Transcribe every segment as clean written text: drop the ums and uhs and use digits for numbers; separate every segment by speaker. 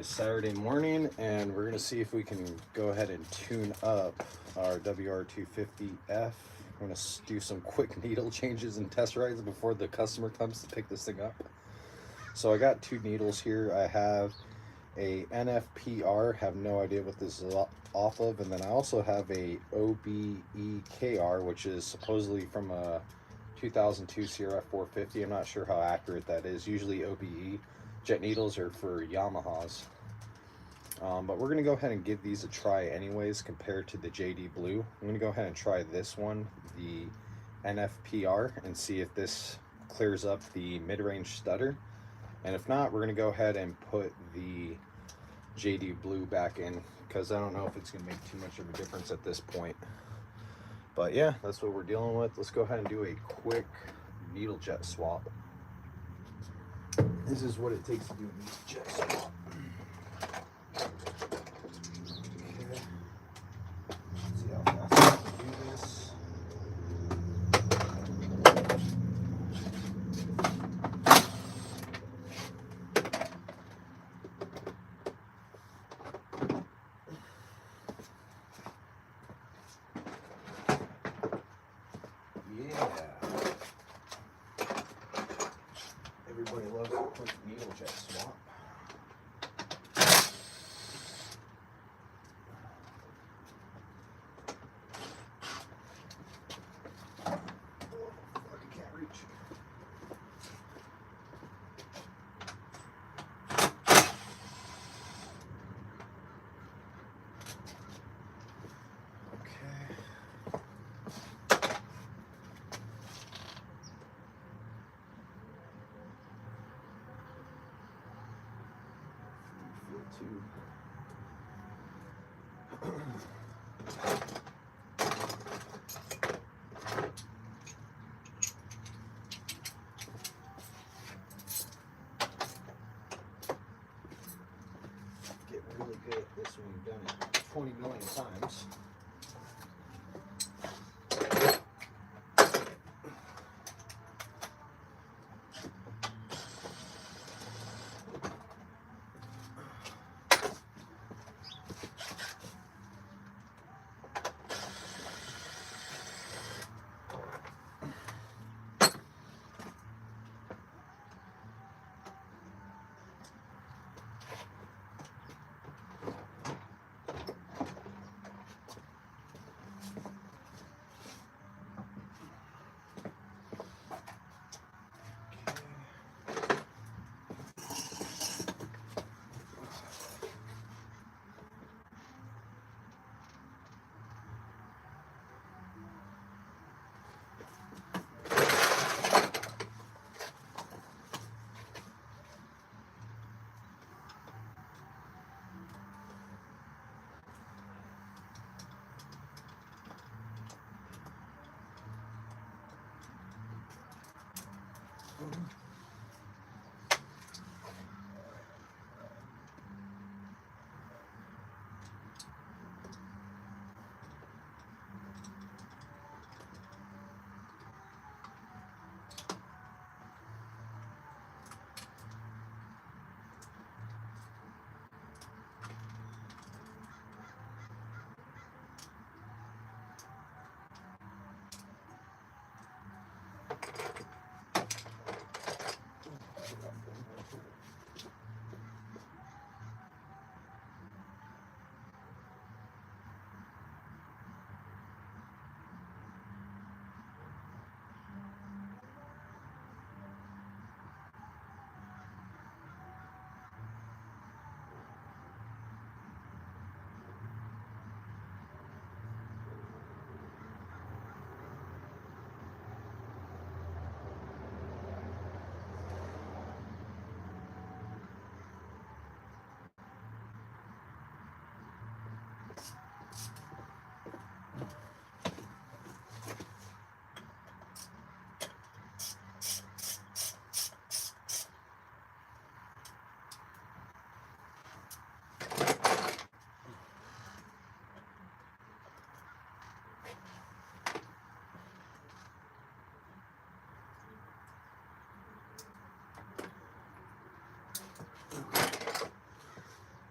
Speaker 1: is Saturday morning, and we're gonna see if we can go ahead and tune up our WR250F. We're gonna do some quick needle changes and test rides before the customer comes to pick this thing up. So I got two needles here. I have a NFPR, have no idea what this is off of, and then I also have a OBEKR, which is supposedly from a 2002 CRF 450. I'm not sure how accurate that is. Usually OBE jet needles are for Yamahas, but we're gonna go ahead and give these a try anyways compared to the JD Blue. I'm gonna go ahead and try this one, the NFPR, and see if this clears up the mid-range stutter, and if not, we're gonna go ahead and put the JD Blue back in, because I don't know if it's gonna make too much of a difference at this point. But yeah, that's what we're dealing with. Let's go ahead and do a quick needle jet swap. This is what it takes to do a needle jet swap. Okay. Let's see how fast I can do this. Everybody loves a quick needle jet swap. Oh, I can't reach. Too. Get really good at this when you've done it 20 million times.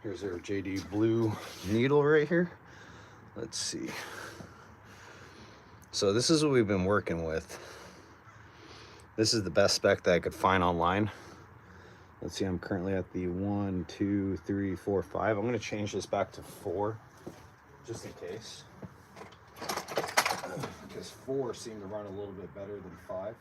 Speaker 1: Here's our JD Blue needle right here. Let's see. So this is what we've been working with. This is the best spec that I could find online. Let's see, I'm currently at the 1, 2, 3, 4, 5. I'm gonna change this back to 4, just in case. Because 4 seemed to run a little bit better than 5.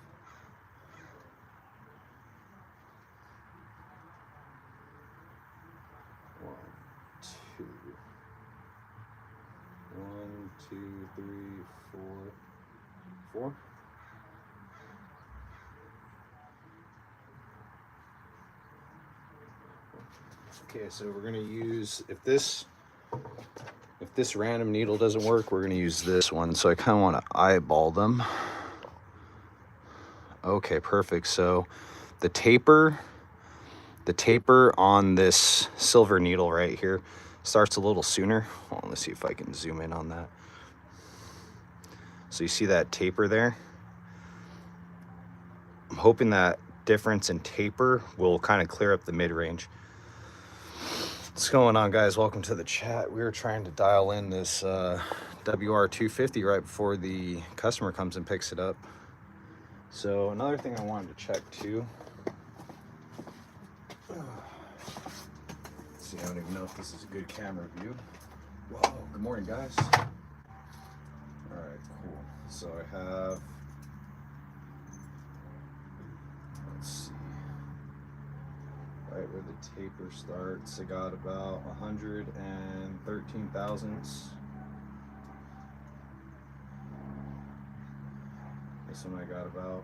Speaker 1: One, two, 3, 4. Okay, so we're gonna use, if this random needle doesn't work, we're gonna use this one. So I kind of want to eyeball them. Okay, perfect. So the taper on this silver needle right here starts a little sooner. Well, let's see if I can zoom in on that. So you see that taper there? I'm hoping that difference in taper will kind of clear up the mid-range. What's going on, guys? Welcome to the chat. We were trying to dial in this WR250 right before the customer comes and picks it up. So another thing I wanted to check too. Let's see, I don't even know if this is a good camera view. Whoa, good morning, guys. All right, cool. So I have, let's see, right where the taper starts, I got about 113 thousandths. This one I got about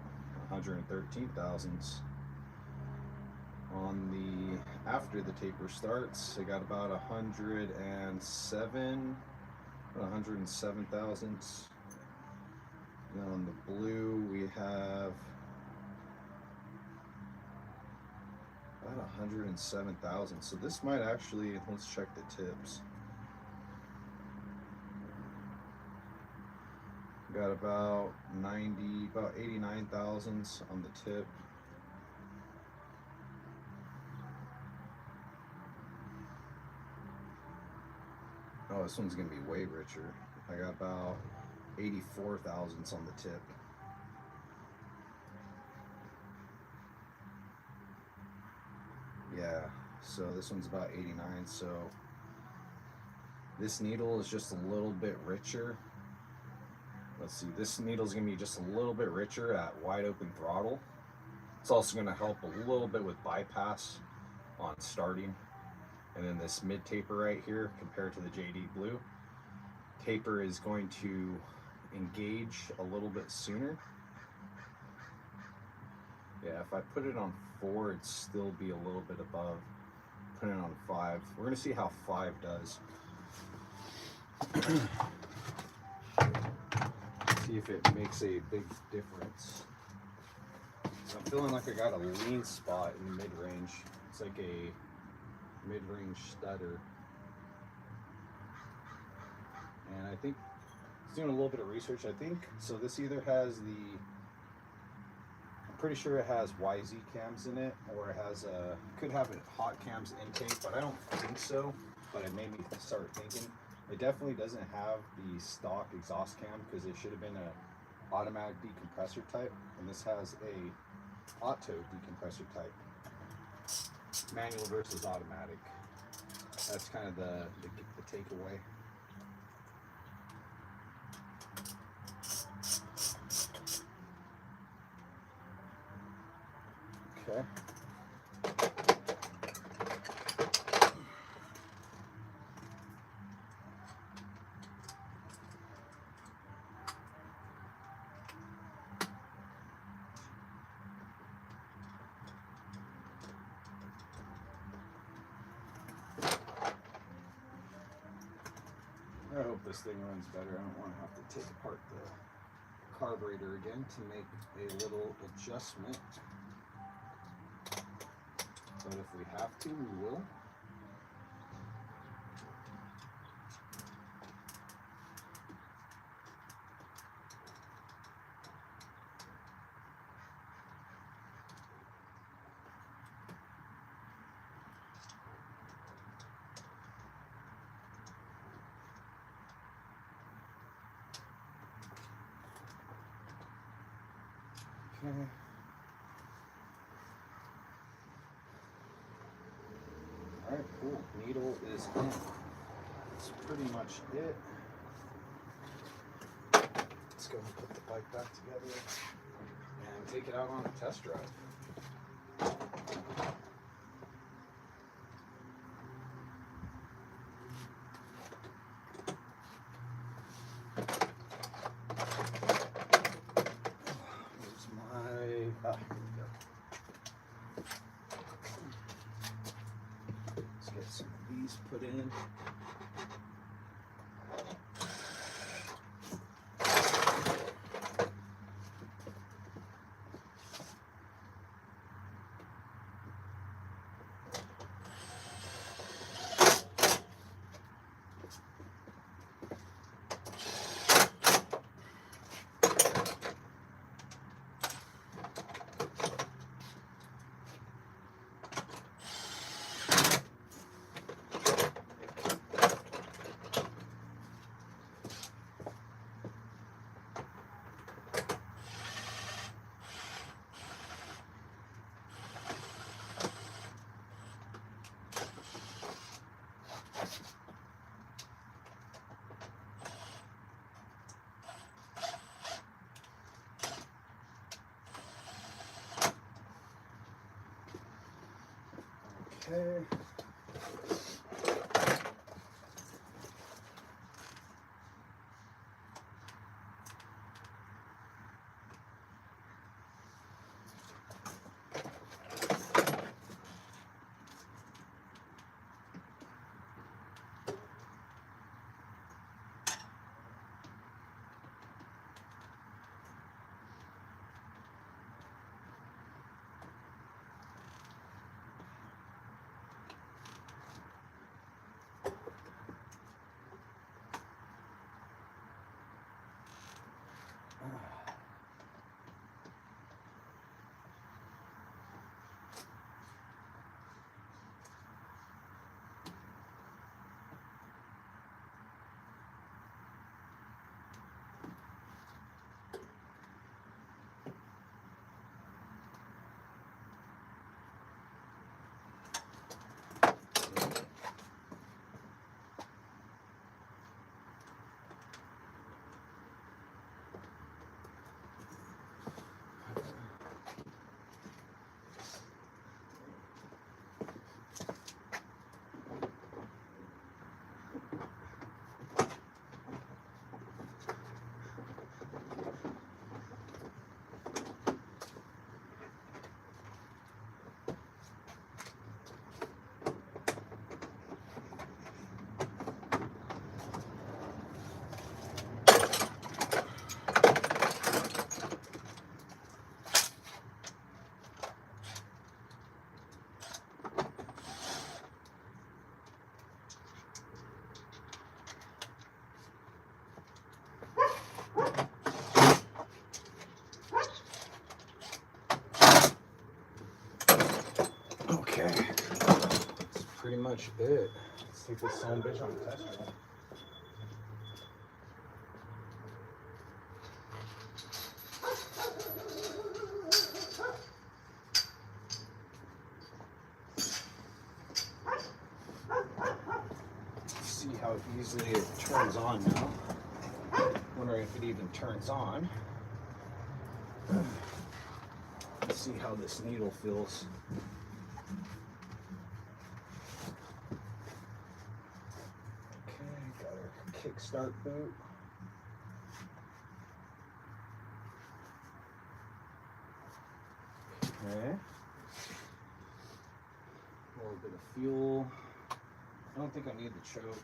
Speaker 1: 113 thousandths. On the, after the taper starts, I got about 107 thousandths. Then on the blue, we have about 107 thousandths. So this might actually, let's check the tips. Got about 89 thousandths on the tip. Oh, this one's gonna be way richer. I got about 84 thousandths on the tip. Yeah, so this one's about 89. So this needle is just a little bit richer. Let's see, this needle's gonna be just a little bit richer at wide open throttle. It's also gonna help a little bit with bypass on starting. And then this mid taper right here, compared to the JD Blue, taper is going to engage a little bit sooner. Yeah, if I put it on 4, it'd still be a little bit above. Put it on 5. We're gonna see how 5 does. See if it makes a big difference. So I'm feeling like I got a lean spot in the mid-range. It's like a mid-range stutter. And I think it's doing a little bit of research. I think so this either has the, I'm pretty sure it has YZ cams in it, or it has a, could have a hot cams intake, but I don't think so. But it made me start thinking. It definitely doesn't have the stock exhaust cam, because it should have been a automatic decompressor type, and this has a auto decompressor type. Manual versus automatic. That's kind of the takeaway. Okay. I hope this thing runs better. I don't want to have to take apart the carburetor again to make a little adjustment. But if we have to, we will. Okay. Alright, cool. Needle is in. That's pretty much it. Let's go and put the bike back together and take it out on a test drive. Here we go. Let's get some of these put in. Okay. Okay, that's pretty much it. Let's take this son of a bitch on a test drive. See how easily it turns on now. Wondering if it even turns on. Let's see how this needle feels. Okay, got our kickstart boot. Okay. A little bit of fuel. I don't think I need the choke.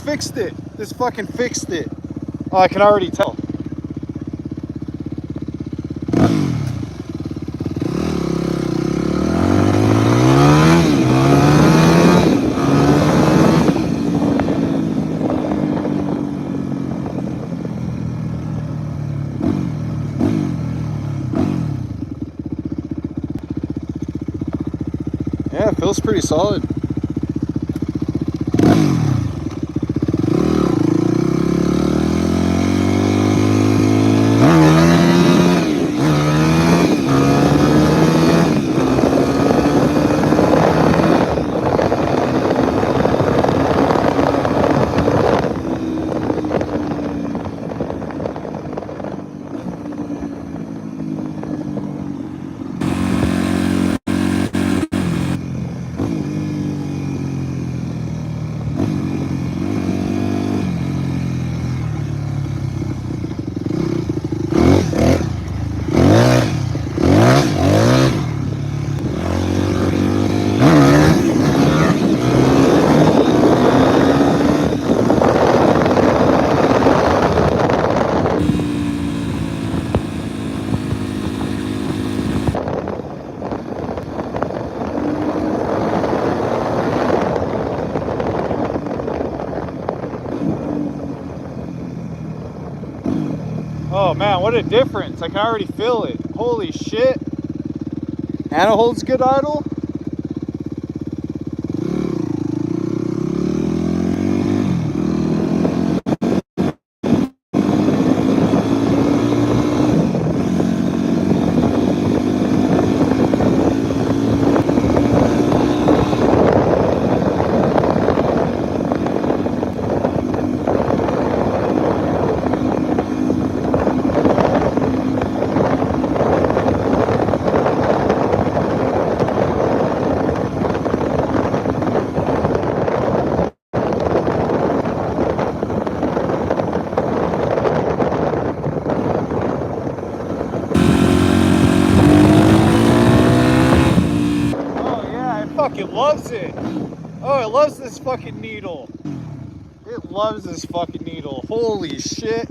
Speaker 2: fixed it. This fucking fixed it. Oh, I can already tell. Yeah, it feels pretty solid. Oh man, what a difference. I can already feel it. Holy shit. And it holds good idle. Fucking loves it. Oh, it loves this fucking needle. It loves this fucking needle. Holy shit.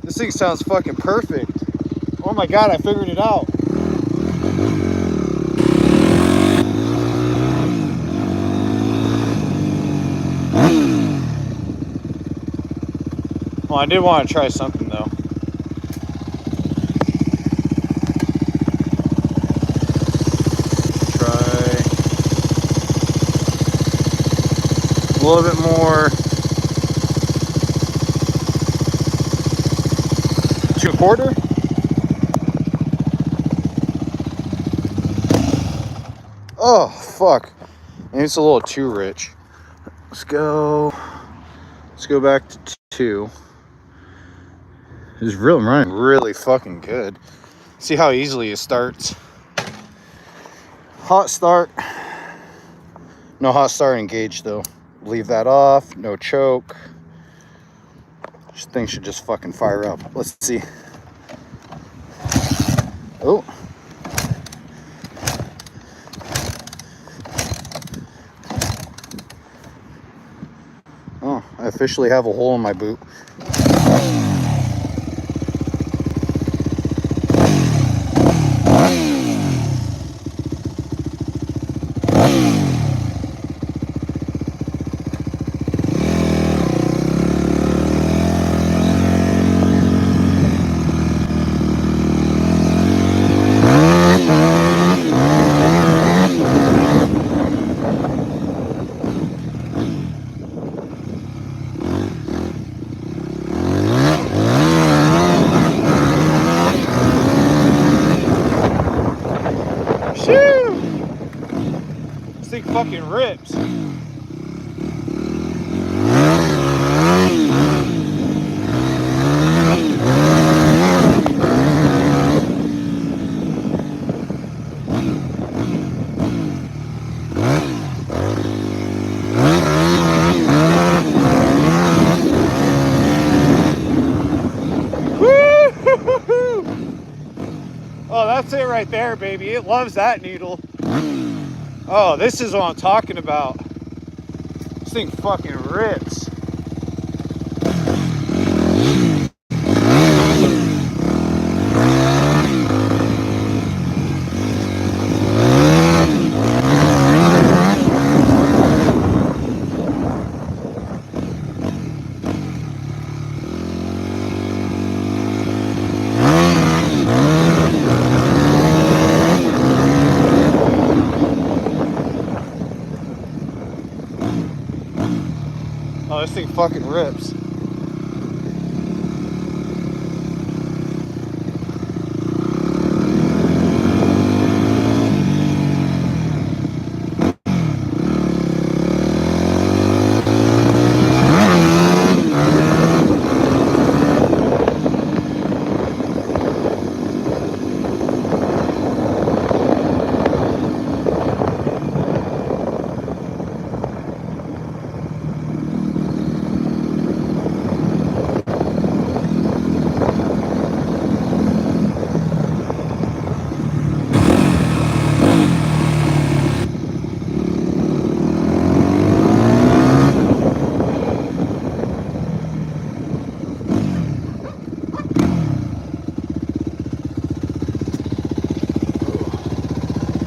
Speaker 2: This thing sounds fucking perfect. Oh my god, I figured it out. Well, I did want to try something though. A little bit more. 2/4. Oh fuck, maybe it's a little too rich. Let's go back to 2. It's really running really fucking good. See how easily it starts. Hot start. No hot start engaged though. Leave that off. No choke. This thing should just fucking fire up. Let's see. Oh. Oh, I officially have a hole in my boot. This thing fucking rips. Oh, that's it right there, baby. It loves that needle. Oh, this is what I'm talking about. This thing fucking rips. Oh, this thing fucking rips.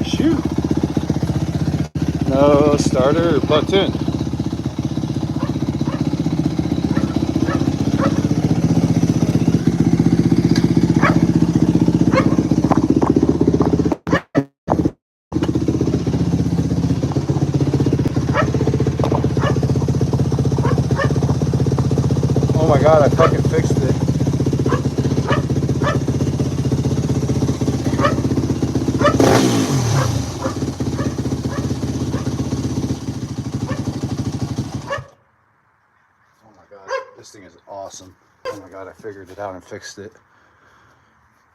Speaker 2: Shoot. No starter button. Oh my god, I fucking fixed it. Oh my god, this thing is awesome. Oh my god, I figured it out and fixed it.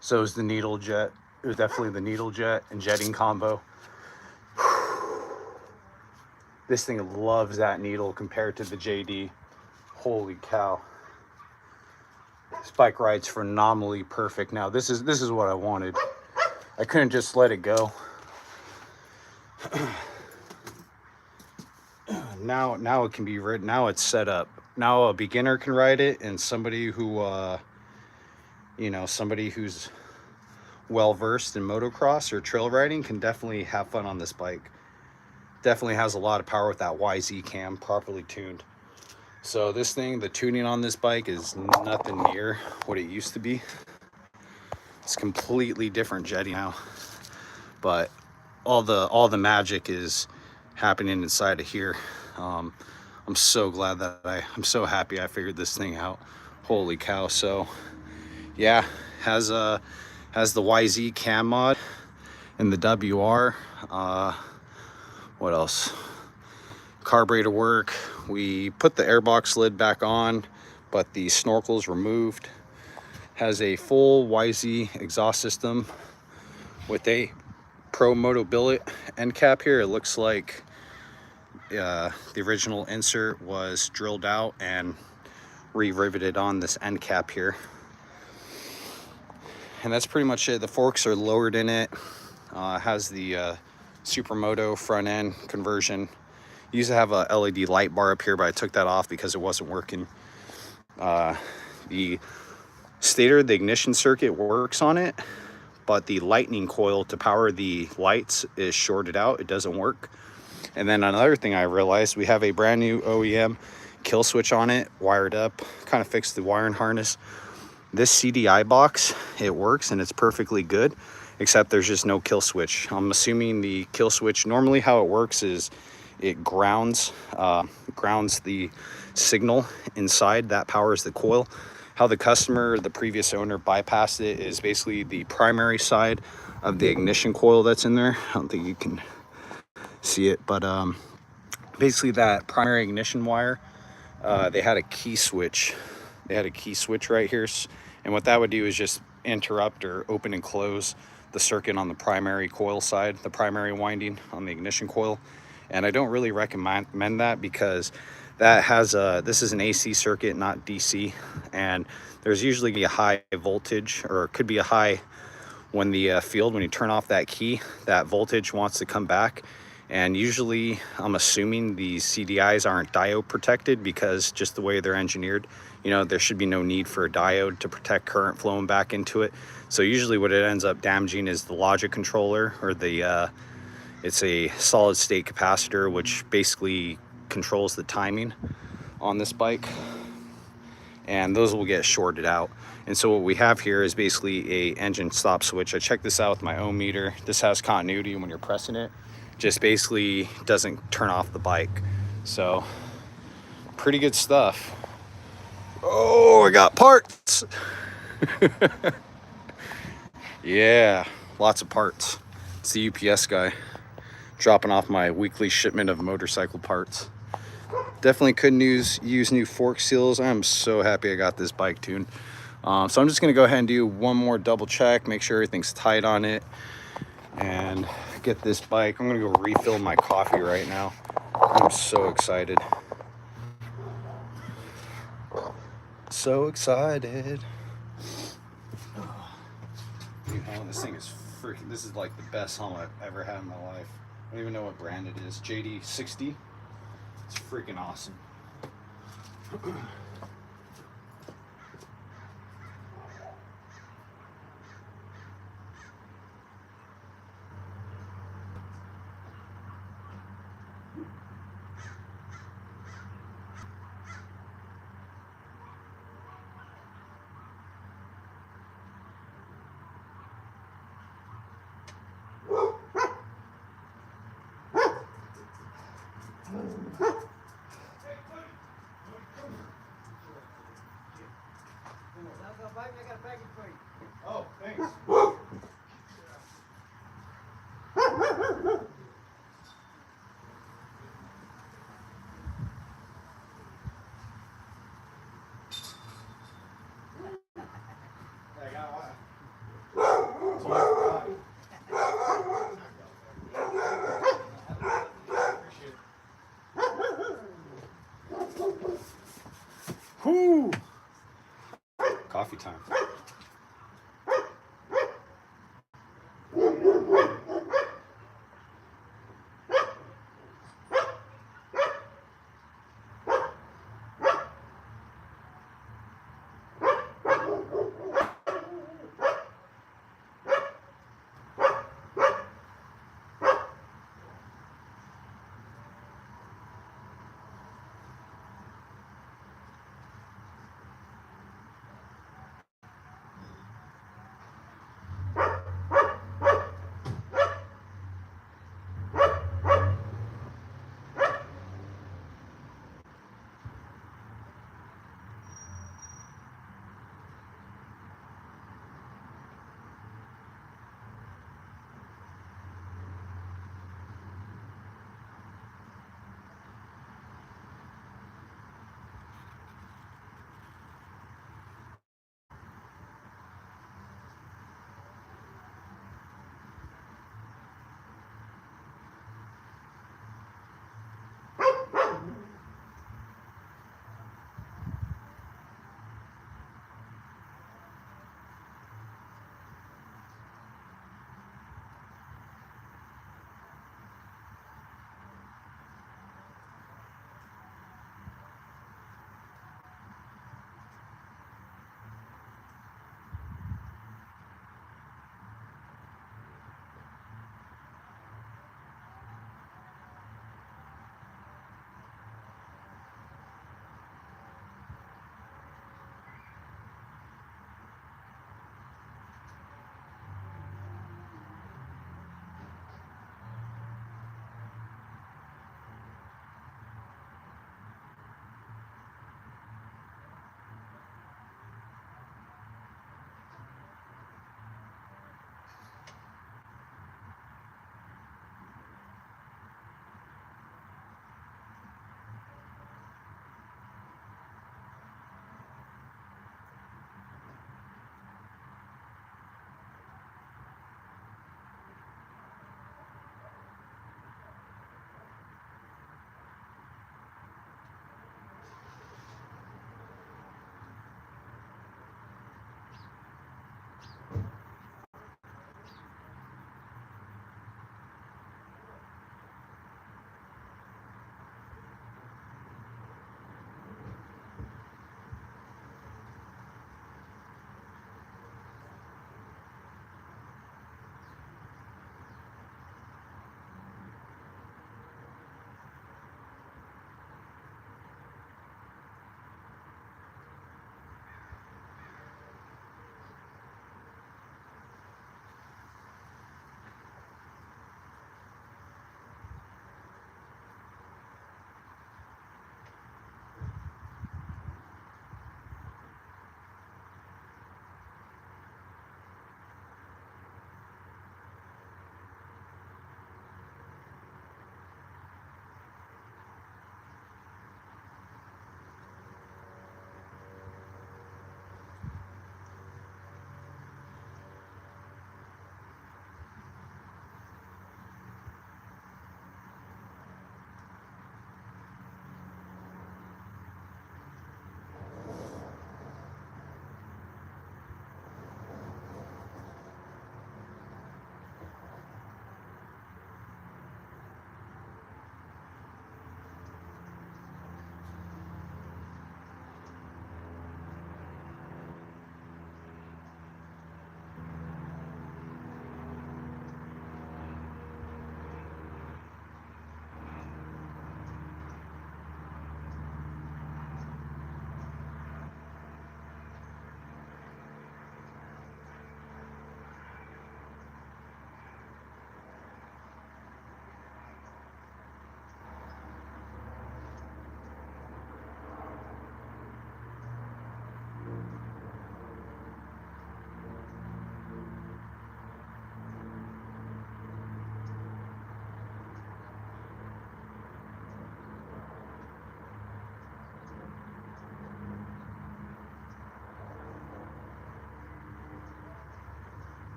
Speaker 2: So is the needle jet. It was definitely the needle jet and jetting combo. This thing loves that needle compared to the JD. Holy cow. This bike rides phenomenally perfect. Now this is what I wanted. I couldn't just let it go. Now it can be ridden. Now it's set up. Now a beginner can ride it, and somebody who somebody who's well versed in motocross or trail riding can definitely have fun on this bike. Definitely has a lot of power with that YZ cam, properly tuned. So this thing, the tuning on this bike is nothing near what it used to be. It's completely different jetty now, but all the magic is happening inside of here. I'm so glad that I'm so happy I figured this thing out. Holy cow. So yeah, has the YZ cam mod and the WR. What else? Carburetor work. We put the airbox lid back on, but the snorkel's removed. Has a full YZ exhaust system with a Pro Moto billet end cap here. It looks like the original insert was drilled out and re-riveted on this end cap here. And that's pretty much it. The forks are lowered in it. Has the Supermoto front end conversion. Used to have a LED light bar up here, but I took that off because it wasn't working. The stator, the ignition circuit works on it, but the lightning coil to power the lights is shorted out. It doesn't work. And then another thing I realized, we have a brand new OEM kill switch on it, wired up, kind of fixed the wiring harness. This CDI box, it works and it's perfectly good, except there's just no kill switch. I'm assuming the kill switch, normally how it works is it grounds the signal inside that powers the coil. How the customer, the previous owner, bypassed it is basically the primary side of the ignition coil that's in there. I don't think you can see it, but basically that primary ignition wire, they had a key switch. They had a key switch right here, and what that would do is just interrupt or open and close the circuit on the primary coil side, the primary winding on the ignition coil. And I don't really recommend that because that has this is an AC circuit, not DC, and there's usually a high voltage, or it could be a high when the field, when you turn off that key, that voltage wants to come back And usually I'm assuming these CDIs aren't diode protected because just the way they're engineered, you know, there should be no need for a diode to protect current flowing back into it. So usually what it ends up damaging is the logic controller, or the it's a solid state capacitor, which basically controls the timing on this bike, and those will get shorted out. And so what we have here is basically a engine stop switch. I checked this out with my ohm meter. This has continuity when you're pressing it, just basically doesn't turn off the bike. So pretty good stuff. Oh, I got parts. Yeah, lots of parts. It's the UPS guy dropping off my weekly shipment of motorcycle parts. Definitely couldn't use new fork seals. I'm so happy I got this bike tuned. So I'm just gonna go ahead and do one more double check, make sure everything's tight on it, and get this bike. I'm gonna go refill my coffee right now. I'm so excited. So excited. Dude, this thing is freaking, this is like the best helmet I've ever had in my life. I don't even know what brand it is. JD60. It's freaking awesome. Oh, thanks. I got one. Whoo! Coffee time.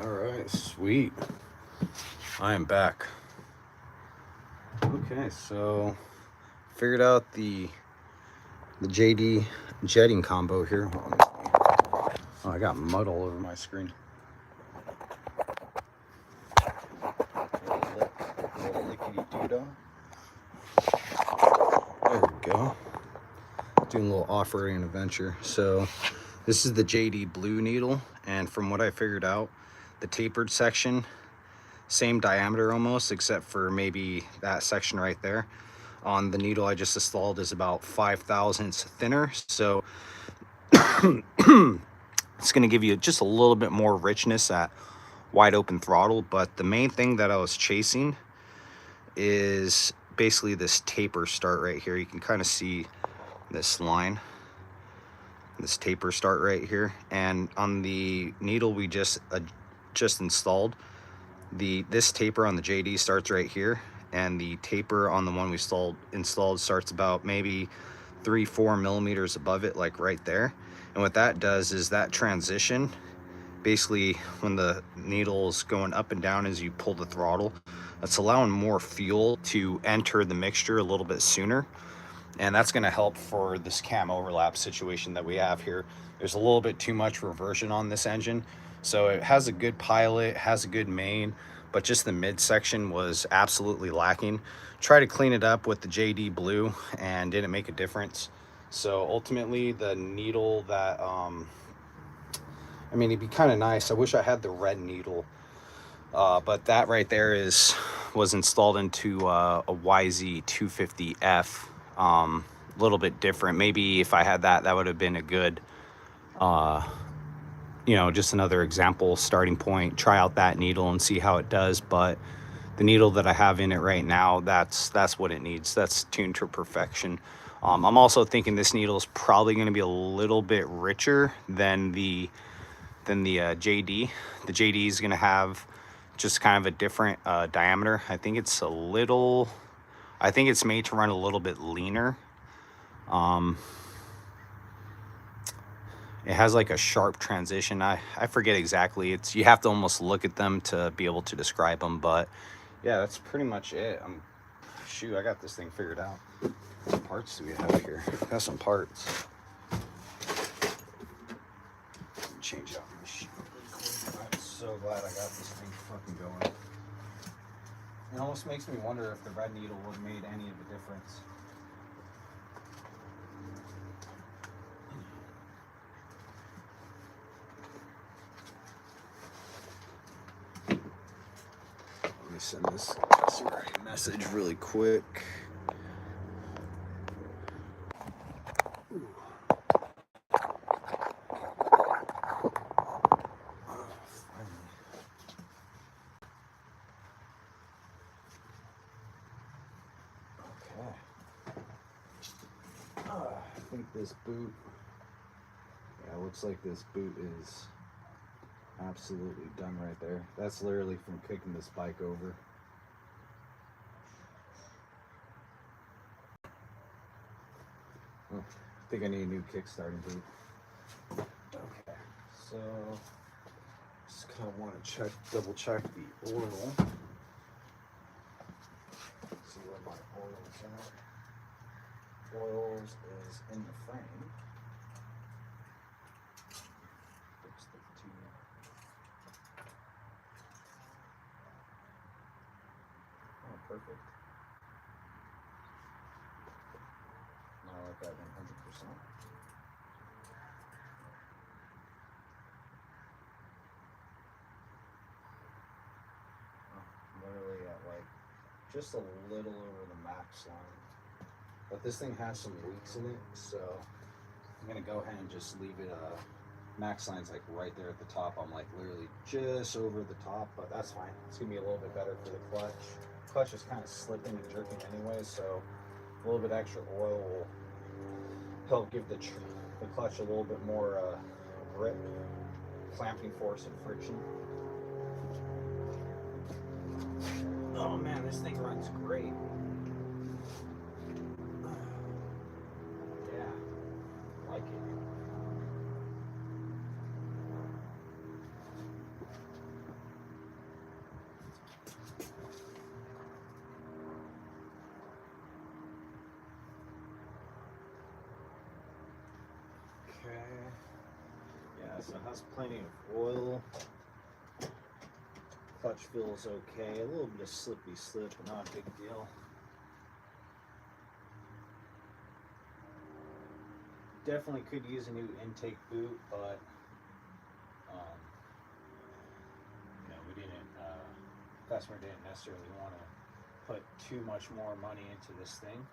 Speaker 1: All right, sweet. I am back. Okay, so figured out the JD jetting combo here. Oh, I got mud all over my screen. Little lickety-doo-dah. There we go. Doing a little off-roading adventure. So this is the JD blue needle, and from what I figured out, the tapered section, same diameter almost, except for maybe that section right there on the needle I just installed is about 5/1000ths thinner. So it's going to give you just a little bit more richness at wide open throttle. But the main thing that I was chasing is basically this taper start right here. You can kind of see this line, this taper start right here. And on the needle we just installed, this taper on the JD starts right here, and the taper on the one we installed starts about maybe 3-4 millimeters above it, like right there. And what that does is that transition, basically when the needle's going up and down as you pull the throttle, that's allowing more fuel to enter the mixture a little bit sooner. And that's going to help for this cam overlap situation that we have here. There's a little bit too much reversion on this engine, so it has a good pilot, has a good main, but just the midsection was absolutely lacking. Try to clean it up with the JD blue and didn't make a difference. So ultimately the needle that I mean, it'd be kind of nice, I wish I had the red needle, but that right there was installed into a YZ250F. A little bit different. Maybe if I had that would have been a good you know, just another example starting point. Try out that needle and see how it does. But the needle that I have in it right now, that's what it needs. That's tuned to perfection. I'm also thinking this needle is probably going to be a little bit richer than the JD. The JD is going to have just kind of a different diameter. I think it's made to run a little bit leaner. It has like a sharp transition. I forget exactly. You have to almost look at them to be able to describe them. But yeah, that's pretty much it. Shoot, I got this thing figured out. What parts do we have here? Got some parts. Change out my shit really quick. I'm so glad I got this thing fucking going. It almost makes me wonder if the red needle would have made any of the difference. Let me send this message really quick. I think this boot, yeah, it looks like this boot is absolutely done right there. That's literally from kicking this bike over. Oh, I think I need a new kickstarting boot. Okay, so just kind of want to double check the oil. See where my oil's at. Oils is in the frame. Fix the tube. Oh, perfect. I like that 100%. Oh, literally at like just a little over the max line. But this thing has some leaks in it, so I'm gonna go ahead and just leave it. Max line's like right there at the top. I'm like literally just over the top, but that's fine. It's gonna be a little bit better for the clutch. Clutch is kind of slipping and jerking anyway, so a little bit extra oil will help give the clutch a little bit more grip, clamping force, and friction. Oh man, this thing runs great. Like it. so it has plenty of oil. Clutch feels okay. A little bit of slippy slip, but not a big deal. Definitely could use a new intake boot, but you know, we didn't. Customer didn't necessarily want to put too much more money into this thing.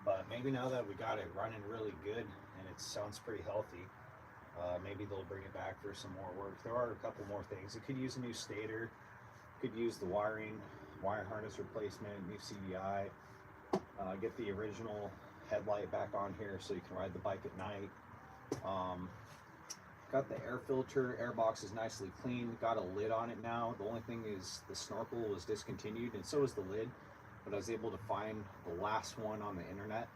Speaker 1: But maybe now that we got it running really good and it sounds pretty healthy, maybe they'll bring it back for some more work. There are a couple more things. It could use a new stator, could use the wire harness replacement, new CDI, get the original headlight back on here so you can ride the bike at night. Got the air filter, air box is nicely clean, got a lid on it now. The only thing is the snorkel was discontinued and so is the lid, but I was able to find the last one on the internet.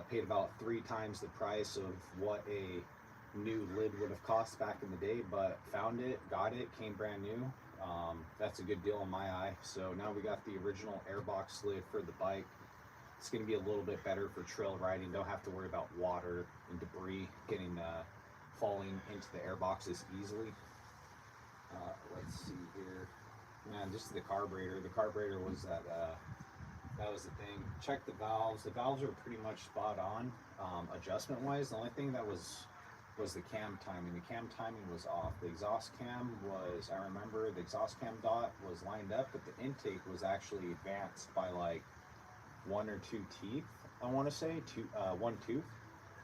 Speaker 1: Paid about 3 times the price of what a new lid would have cost back in the day, but found it, got it, came brand new. That's a good deal in my eye. So now we got the original airbox lid for the bike. It's going to be a little bit better for trail riding. Don't have to worry about water and debris getting falling into the airboxes easily. Let's see here. Man, just the carburetor. The carburetor was that was the thing. Check the valves. The valves are pretty much spot on adjustment wise. The only thing that was the cam timing. The cam timing was off. The exhaust cam was, I remember the exhaust cam dot was lined up, but the intake was actually advanced by like 1 or 2 teeth, I want to say, 1 tooth,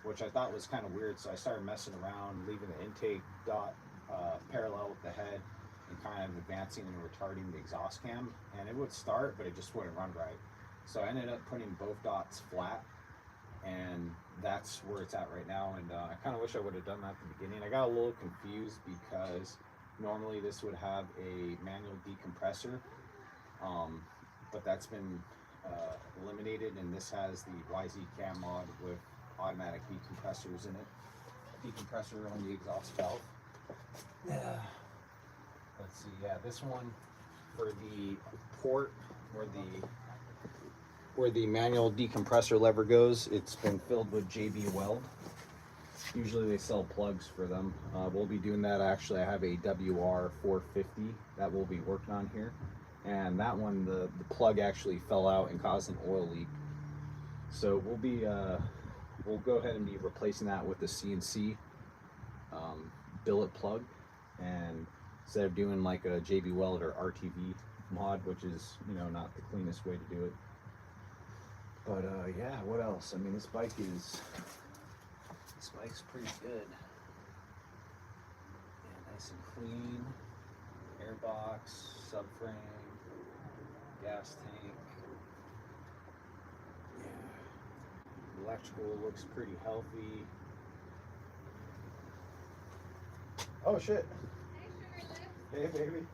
Speaker 1: which I thought was kind of weird. So I started messing around, leaving the intake dot parallel with the head and kind of advancing and retarding the exhaust cam, and it would start, but it just wouldn't run right. So I ended up putting both dots flat, and that's where it's at right now. And I kind of wish I would have done that at the beginning. I got a little confused because normally this would have a manual decompressor, but that's been eliminated, and this has the YZ cam mod with automatic decompressors in it. Decompressor on the exhaust valve. Yeah. Let's see. Yeah, this one for the port where the manual decompressor lever goes, it's been filled with JB Weld. Usually they sell plugs for them. We'll be doing that. Actually, I have a WR250 that we'll be working on here. And that one, the plug actually fell out and caused an oil leak. So we'll go ahead and be replacing that with the CNC billet plug. And instead of doing like a JB Weld or RTV mod, which is, you know, not the cleanest way to do it. But yeah, what else? I mean, this bike's pretty good. Yeah, nice and clean. Airbox, subframe, gas tank. Yeah. Electrical looks pretty healthy. Oh shit. Hey baby.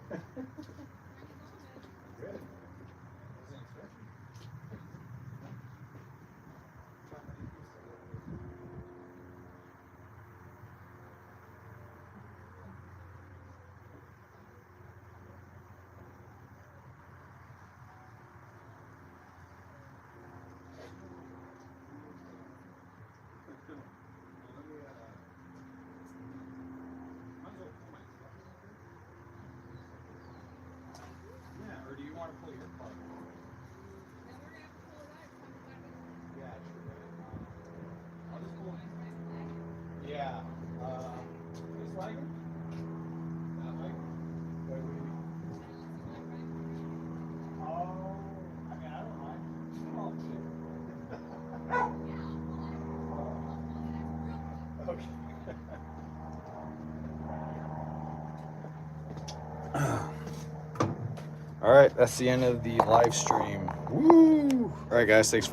Speaker 1: Good. Or do you want to pull your plug? Yeah, sure. I'll just pull it. Yeah. This wagon? That wagon? What do you mean? Oh, I mean, I don't mind. Oh, shit. Okay. All right, that's the end of the live stream. Woo! All right, guys, thanks for